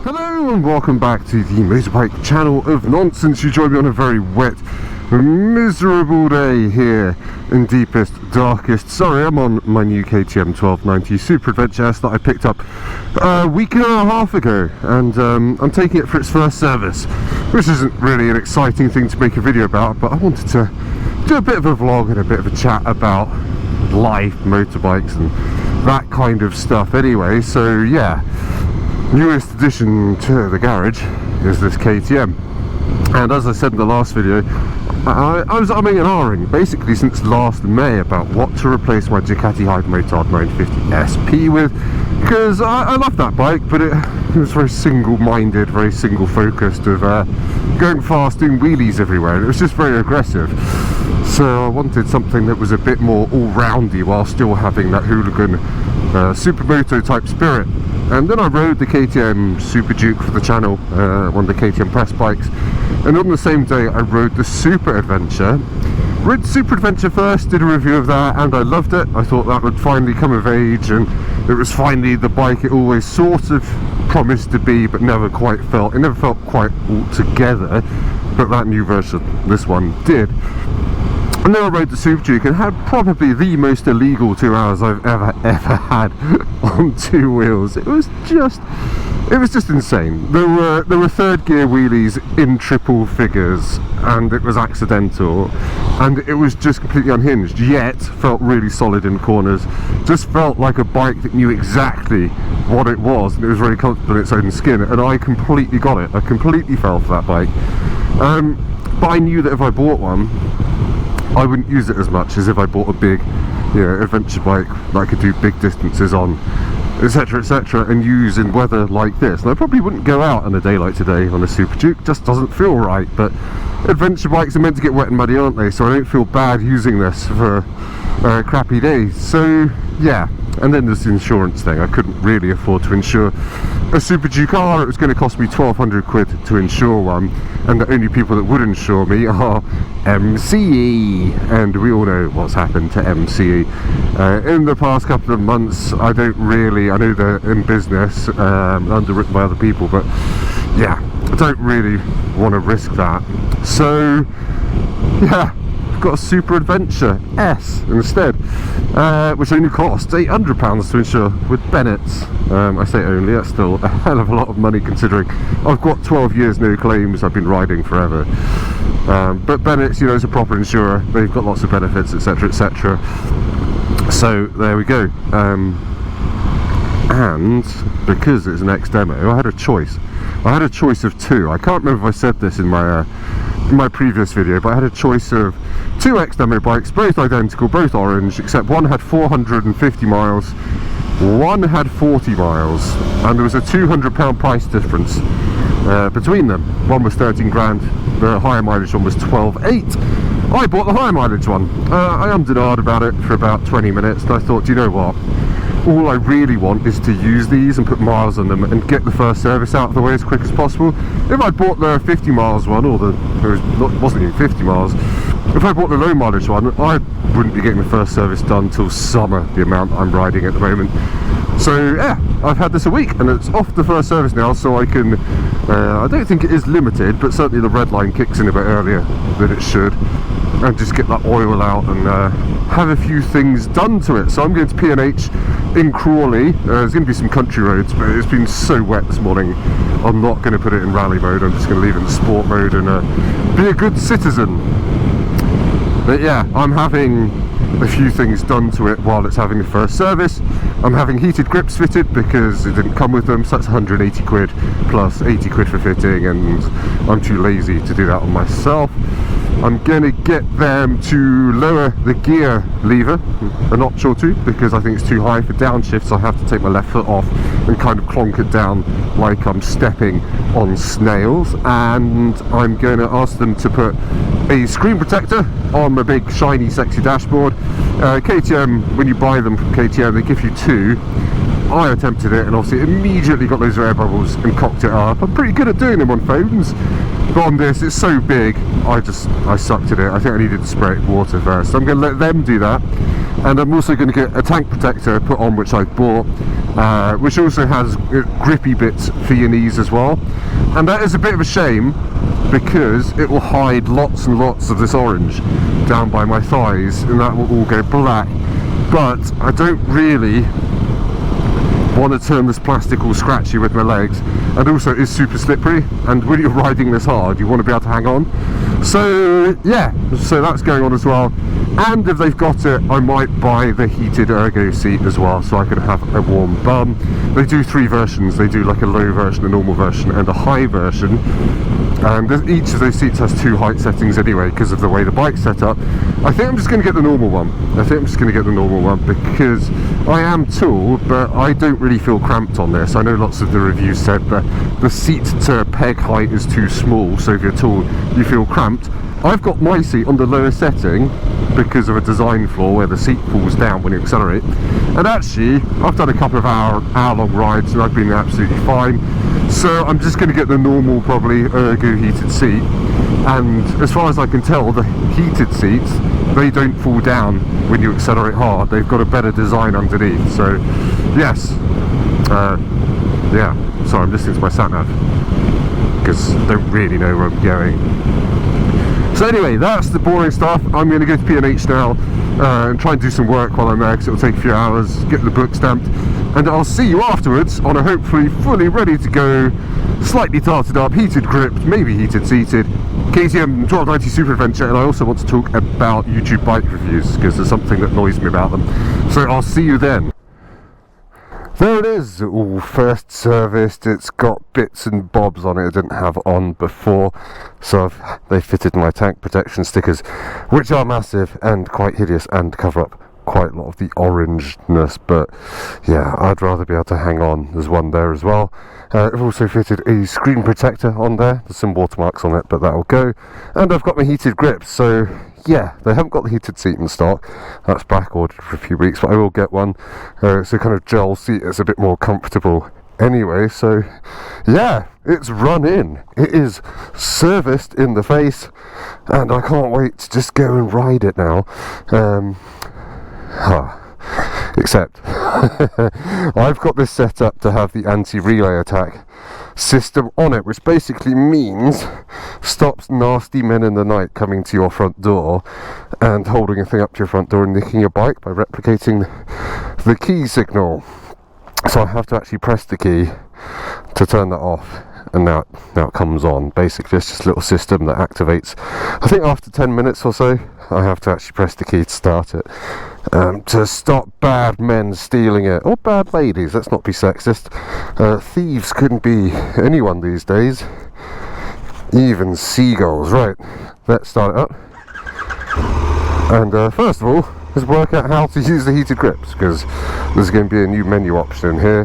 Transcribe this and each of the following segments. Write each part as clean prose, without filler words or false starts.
Hello and welcome back to the motorbike channel of nonsense. You join me on a very wet, miserable day here in deepest, darkest Surrey. I'm on my new KTM 1290 Super Adventure that I picked up a week and a half ago, and I'm taking it for its first service, which isn't really an exciting thing to make a video about, but I wanted to do a bit of a vlog and a bit of a chat about life, motorbikes and that kind of stuff anyway. So yeah, newest addition to the garage is this KTM, and as I said in the last video, I was umming and ahhing basically since last May about what to replace my Ducati Hypermotard 950 SP with, because I love that bike, but it was very single-minded, very single-focused of going fast, doing wheelies everywhere, and it was just very aggressive. So I wanted something that was a bit more all-roundy while still having that hooligan supermoto type spirit. And then I rode the KTM SuperDuke for the channel, one of the KTM press bikes, and on the same day I rode the Super Adventure. Rode Super Adventure first, did a review of that, and I loved it. I thought that would finally come of age, and it was finally the bike it always sort of promised to be, but never quite felt. It never felt quite all together, but that new version, this one, did. And then I rode the SuperDuke and had probably the most illegal 2 hours I've ever had on two wheels. It was just insane. There were third gear wheelies in triple figures, and it was accidental, and it was just completely unhinged, yet felt really solid in corners. Just felt like a bike that knew exactly what it was, and it was really comfortable in its own skin, and I completely got it. I completely fell for that bike. But I knew that if I bought one, I wouldn't use it as much as if I bought a big, adventure bike that I could do big distances on, etc, etc, and use in weather like this. And I probably wouldn't go out on a day like today on a SuperDuke, just doesn't feel right. But adventure bikes are meant to get wet and muddy, aren't they? So I don't feel bad using this for crappy days. So yeah. And then there's the insurance thing. I couldn't really afford to insure a SuperDuke car. It was going to cost me 1,200 quid to insure one, and the only people that would insure me are MCE, and we all know what's happened to MCE in the past couple of months. I know they're in business, underwritten by other people, but yeah, I don't really want to risk that. So yeah, got a Super Adventure S instead, which only costs £800 to insure with Bennett's. I say only, that's still a hell of a lot of money considering I've got 12 years no claims, I've been riding forever. But Bennett's, is a proper insurer, they've got lots of benefits, etc, etc. So there we go. And because it's an ex-demo, I had a choice. I had a choice of two. I can't remember if I said this in my previous video, but I had a choice of two ex-demo bikes, both identical, both orange, except one had 450 miles, one had 40 miles, and there was a £200 price difference between them. One was 13 grand, the higher mileage one was 12.8. I bought the higher mileage one. I ummed and ahed about it for about 20 minutes, and I thought, do you know what? All I really want is to use these and put miles on them and get the first service out of the way as quick as possible. If I bought the 50 miles one, or it wasn't even 50 miles, if I bought the low mileage one, I wouldn't be getting the first service done till summer, the amount I'm riding at the moment. So yeah, I've had this a week and it's off the first service now, so I can, I don't think it is limited, but certainly the red line kicks in a bit earlier than it should, and just get that oil out and have a few things done to it. So I'm going to P&H in Crawley. There's going to be some country roads, but it's been so wet this morning, I'm not going to put it in rally mode. I'm just going to leave it in sport mode and be a good citizen. But yeah, I'm having a few things done to it while it's having the first service. I'm having heated grips fitted because it didn't come with them, so that's 180 quid plus 80 quid for fitting, and I'm too lazy to do that on myself. I'm going to get them to lower the gear lever a notch or two because I think it's too high for downshift, so I have to take my left foot off and kind of clonk it down like I'm stepping on snails. And I'm going to ask them to put a screen protector on the big shiny sexy dashboard. KTM, when you buy them from KTM, they give you two. I attempted it and obviously immediately got those air bubbles and cocked it up. I'm pretty good at doing them on phones, but on this it's so big, I sucked at it. I think I needed to spray it with water first, so I'm going to let them do that. And I'm also going to get a tank protector put on, which I bought, which also has grippy bits for your knees as well, and that is a bit of a shame because it will hide lots and lots of this orange down by my thighs, and that will all go black. But I don't really want to turn this plastic all scratchy with my legs, and also it's super slippery, and when you're riding this hard you want to be able to hang on. So yeah, so that's going on as well. And if they've got it, I might buy the heated ergo seat as well, so I can have a warm bum. They do 3 versions. They do like a low version, a normal version, and a high version. And each of those seats has 2 height settings anyway, because of the way the bike's set up. I think I'm just going to get the normal one. Because I am tall, but I don't really feel cramped on this. I know lots of the reviews said that the seat to peg height is too small, so if you're tall, you feel cramped. I've got my seat on the lower setting because of a design flaw where the seat falls down when you accelerate, and actually I've done a couple of hour-long rides and I've been absolutely fine. So I'm just going to get the normal, probably ergo heated seat, and as far as I can tell, the heated seats, they don't fall down when you accelerate hard. They've got a better design underneath. So yes, yeah, sorry, I'm listening to my sat-nav because I don't really know where I'm going. So anyway, that's the boring stuff. I'm going to go to P&H now and try and do some work while I'm there, because it'll take a few hours, get the book stamped, and I'll see you afterwards on a hopefully fully ready to go, slightly tarted up, heated gripped, maybe heated seated KTM 1290 Super Adventure. And I also want to talk about YouTube bike reviews, because there's something that annoys me about them. So I'll see you then. There it is, all first serviced. It's got bits and bobs on it I didn't have on before, so they fitted my tank protection stickers, which are massive and quite hideous and cover up quite a lot of the orangeness, but yeah, I'd rather be able to hang on. There's one there as well. I've also fitted a screen protector on there. There's some watermarks on it, but that'll go. And I've got my heated grips, so yeah, they haven't got the heated seat in stock. That's back ordered for a few weeks, but I will get one. It's a kind of gel seat. It's a bit more comfortable anyway, so yeah, it's run in. It is serviced in the face, and I can't wait to just go and ride it now. Except I've got this set up to have the anti-relay attack system on it, which basically means stops nasty men in the night coming to your front door and holding a thing up to your front door and nicking your bike by replicating the key signal. So I have to actually press the key to turn that off, and now it comes on. Basically it's just a little system that activates, I think after 10 minutes or so. I have to actually press the key to start it, to stop bad men stealing it, or bad ladies, let's not be sexist. Thieves couldn't be anyone these days, even seagulls. Right, let's start it up, and first of all, let's work out how to use the heated grips, because there's going to be a new menu option in here.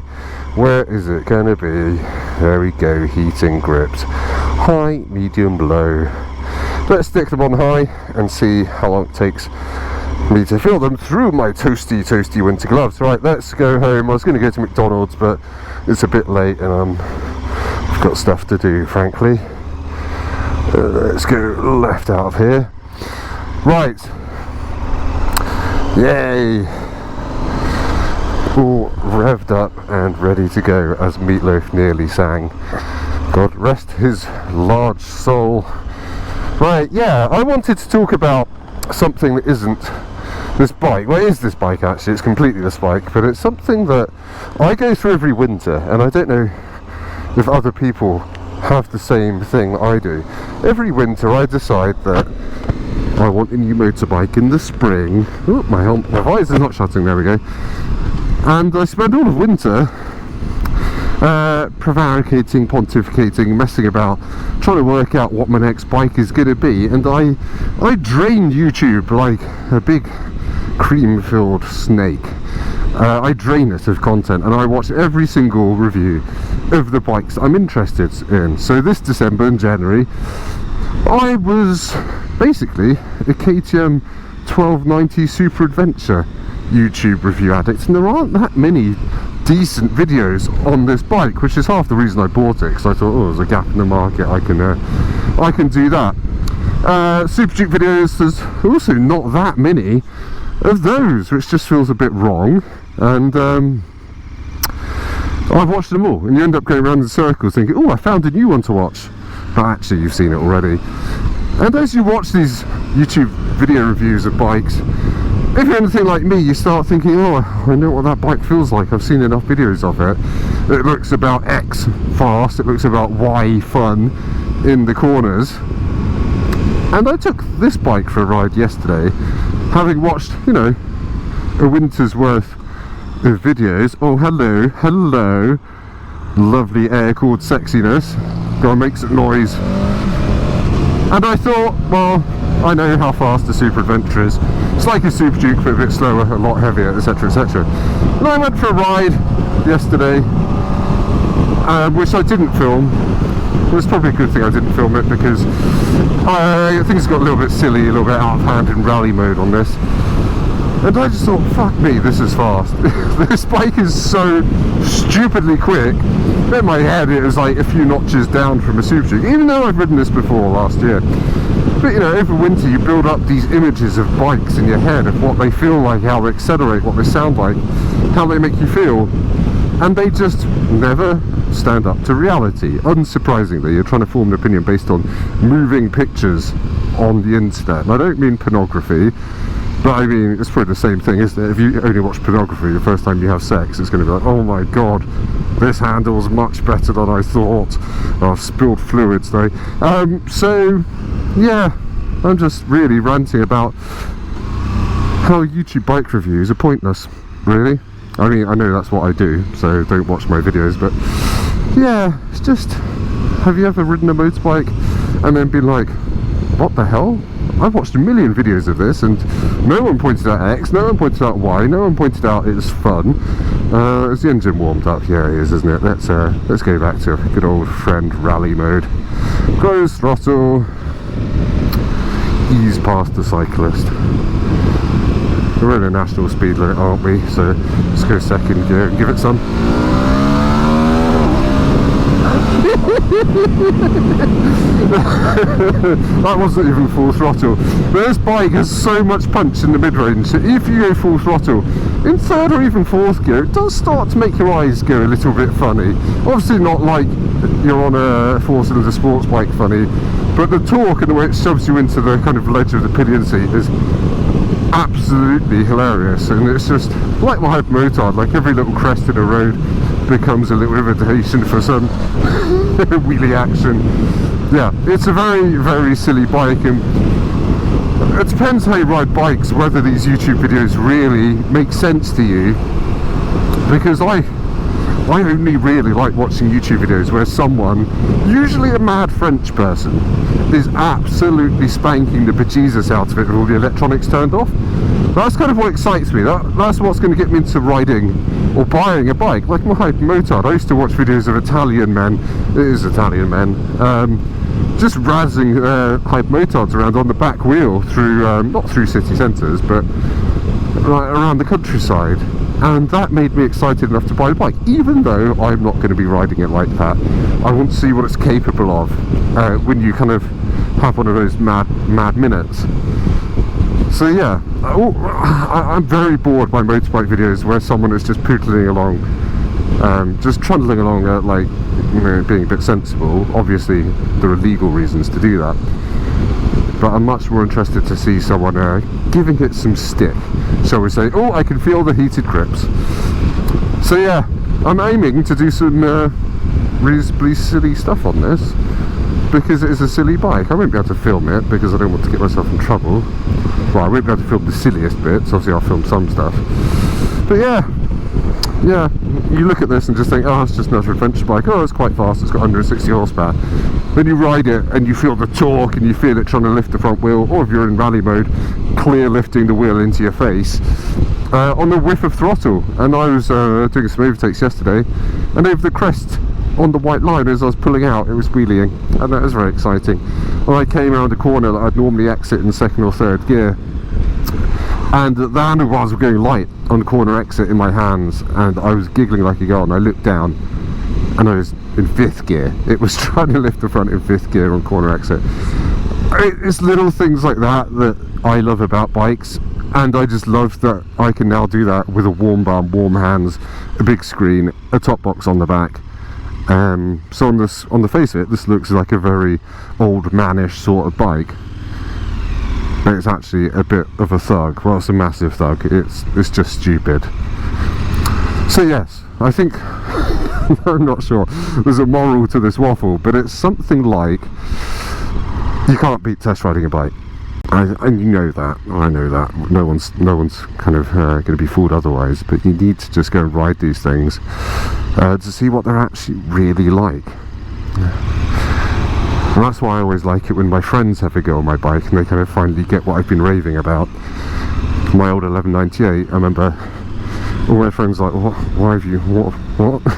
Where is it going to be? There we go, heating grips, high, medium, low. Let's stick them on high and see how long it takes me to feel them through my toasty winter gloves. Right, let's go home. I was going to go to McDonald's, but it's a bit late and I've got stuff to do, frankly. Let's go left out of here. Right, yay, all revved up and ready to go, as Meatloaf nearly sang. God rest his large soul. Right, yeah, I wanted to talk about something that isn't this bike. Well, it is this bike actually, it's completely this bike, but it's something that I go through every winter, and I don't know if other people have the same thing I do. Every winter I decide that I want a new motorbike in the spring. Oh, my visor's not shutting, there we go. And I spend all of winter prevaricating, pontificating, messing about, trying to work out what my next bike is going to be, and I drain YouTube like a big cream-filled snake. I drain it of content, and I watch every single review of the bikes I'm interested in. So this December and January, I was basically a KTM 1290 Super Adventure YouTube review addict, and there aren't that many decent videos on this bike, which is half the reason I bought it, because I thought, oh, there's a gap in the market, I can do that. SuperDuke videos, there's also not that many of those, which just feels a bit wrong. And I've watched them all, and you end up going around in circles thinking, oh, I found a new one to watch, but actually you've seen it already. And as you watch these YouTube video reviews of bikes, if you're anything like me, you start thinking, oh, I know what that bike feels like, I've seen enough videos of it. It looks about X fast, it looks about Y fun in the corners. And I took this bike for a ride yesterday, having watched, you know, a winter's worth of videos. Oh, hello, hello, lovely air-cooled sexiness. Go and make some noise. And I thought, well, I know how fast the Super Adventure is. It's like a SuperDuke, but a bit slower, a lot heavier, etc, etc. And I went for a ride yesterday, which I didn't film. It was probably a good thing I didn't film it, because things got a little bit silly, a little bit out of hand in rally mode on this. And I just thought, fuck me, this is fast. This bike is so stupidly quick. In my head it was like a few notches down from a SuperDuke, even though I've ridden this before last year. But you know, over winter you build up these images of bikes in your head, of what they feel like, how they accelerate, what they sound like, how they make you feel. And they just never stand up to reality. Unsurprisingly, you're trying to form an opinion based on moving pictures on the internet. And I don't mean pornography, but I mean, it's probably the same thing, isn't it? If you only watch pornography the first time you have sex, it's going to be like, oh my god, this handles much better than I thought. Oh, I've spilled fluids though. So, yeah, I'm just really ranting about how YouTube bike reviews are pointless, really. I mean, I know that's what I do, so don't watch my videos, but yeah, it's just, have you ever ridden a motorbike and then been like, what the hell? I've watched a million videos of this and no one pointed out X, no one pointed out Y, no one pointed out it's fun. Is the engine warmed up? Yeah, it is, isn't it? Let's go back to good old friend rally mode. Close throttle, ease past the cyclist. We're in a national speed limit, aren't we? So let's go second gear and give it some. That wasn't even full throttle. But this bike has so much punch in the mid-range, so if you go full throttle in third or even fourth gear, it does start to make your eyes go a little bit funny. Obviously not like you're on a four-cylinder sports bike funny, but the torque and the way it shoves you into the kind of ledge of the pillion seat is absolutely hilarious. And it's just like my Hypermotard, like every little crest in a road becomes a little invitation for some wheelie action. Yeah, it's a very, very silly bike, and it depends how you ride bikes whether these YouTube videos really make sense to you, because I only really like watching YouTube videos where someone, usually a mad French person, is absolutely spanking the bejesus out of it with all the electronics turned off. That's kind of what excites me. That's what's going to get me into riding or buying a bike, like my Hypermotard. I used to watch videos of Italian men, it is Italian men, just razzing Hypermotards around on the back wheel through, not through city centres, but right around the countryside. And that made me excited enough to buy a bike, even though I'm not going to be riding it like that. I want to see what it's capable of when you kind of have one of those mad minutes. So yeah, I'm very bored by motorbike videos where someone is just pootling along, just trundling along at, like, you know, being a bit sensible. Obviously there are legal reasons to do that, but I'm much more interested to see someone giving it some stick, shall we say. Oh, I can feel the heated grips. So yeah, I'm aiming to do some reasonably silly stuff on this, because it is a silly bike. I won't be able to film it because I don't want to get myself in trouble. Well, I won't be able to film the silliest bits, obviously I'll film some stuff. But yeah, you look at this and just think, oh, it's just another adventure bike. Oh, it's quite fast, it's got 160 horsepower. Then you ride it and you feel the torque and you feel it trying to lift the front wheel, or if you're in rally mode, clear lifting the wheel into your face on the whiff of throttle. And I was doing some overtakes yesterday, and over the crest on the white line as I was pulling out, it was wheeling, and that was very exciting. When I came around a corner that I'd normally exit in second or third gear, and the handlebars were going light on the corner exit in my hands, and I was giggling like a girl, and I looked down and I was in fifth gear. It was trying to lift the front in fifth gear on corner exit. It's little things like that that I love about bikes, And I just love that I can now do that with a warm bum, warm hands, a big screen, a top box on the back. So on the face of it, this looks like a very old mannish sort of bike, but it's actually a bit of a thug. Well, it's a massive thug. It's just stupid. So yes, I think I'm not sure there's a moral to this waffle, but it's something like you can't beat test riding a bike. And you know that, I know that, no one's kind of going to be fooled otherwise, but you need to just go and ride these things to see what they're actually really like. And that's why I always like it when my friends have a go on my bike and they kind of finally get what I've been raving about. My old 1198, I remember all my friends like, why have you, what?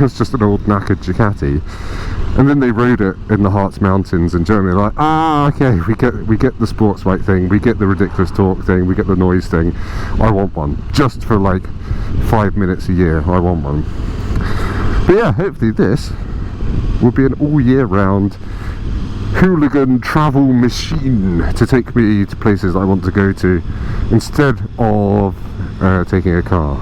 It's just an old knackered Ducati. And then they rode it in the Harz Mountains in Germany, like, okay, we get the sports bike thing, we get the ridiculous torque thing, we get the noise thing. I want one, just for like 5 minutes a year. I want one. But yeah, hopefully this will be an all year round hooligan travel machine to take me to places I want to go to instead of taking a car.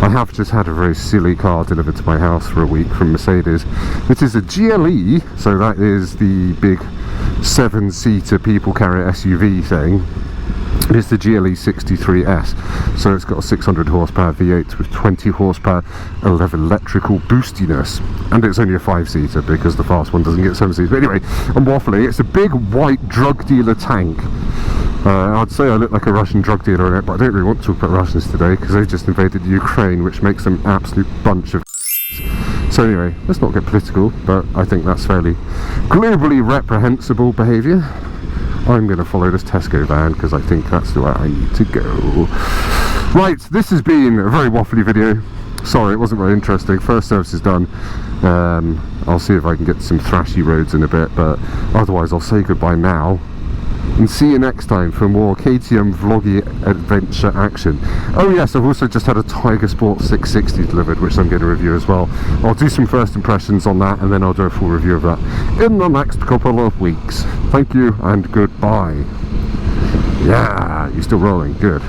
I have just had a very silly car delivered to my house for a week from Mercedes. It is a GLE, so that is the big 7-seater people carrier SUV thing. It's the GLE 63S, so it's got a 600 horsepower V8 with 20 horsepower of electrical boostiness, and it's only a 5-seater because the fast one doesn't get 7 seats. But anyway, I'm waffling. It's a big white drug dealer tank. I'd say I look like a Russian drug dealer in it, but I don't really want to talk about Russians today because they've just invaded Ukraine, which makes them an absolute bunch of So anyway, let's not get political, but I think that's fairly globally reprehensible behaviour. I'm going to follow this Tesco van because I think that's where I need to go. Right, this has been a very waffly video. Sorry, it wasn't very interesting. First service is done. I'll see if I can get some thrashy roads in a bit, but otherwise I'll say goodbye now. And see you next time for more KTM vloggy adventure action. Oh yes, I've also just had a Tiger Sport 660 delivered, which I'm going to review as well. I'll do some first impressions on that, and then I'll do a full review of that in the next couple of weeks. Thank you and goodbye. Yeah, you're still rolling, good.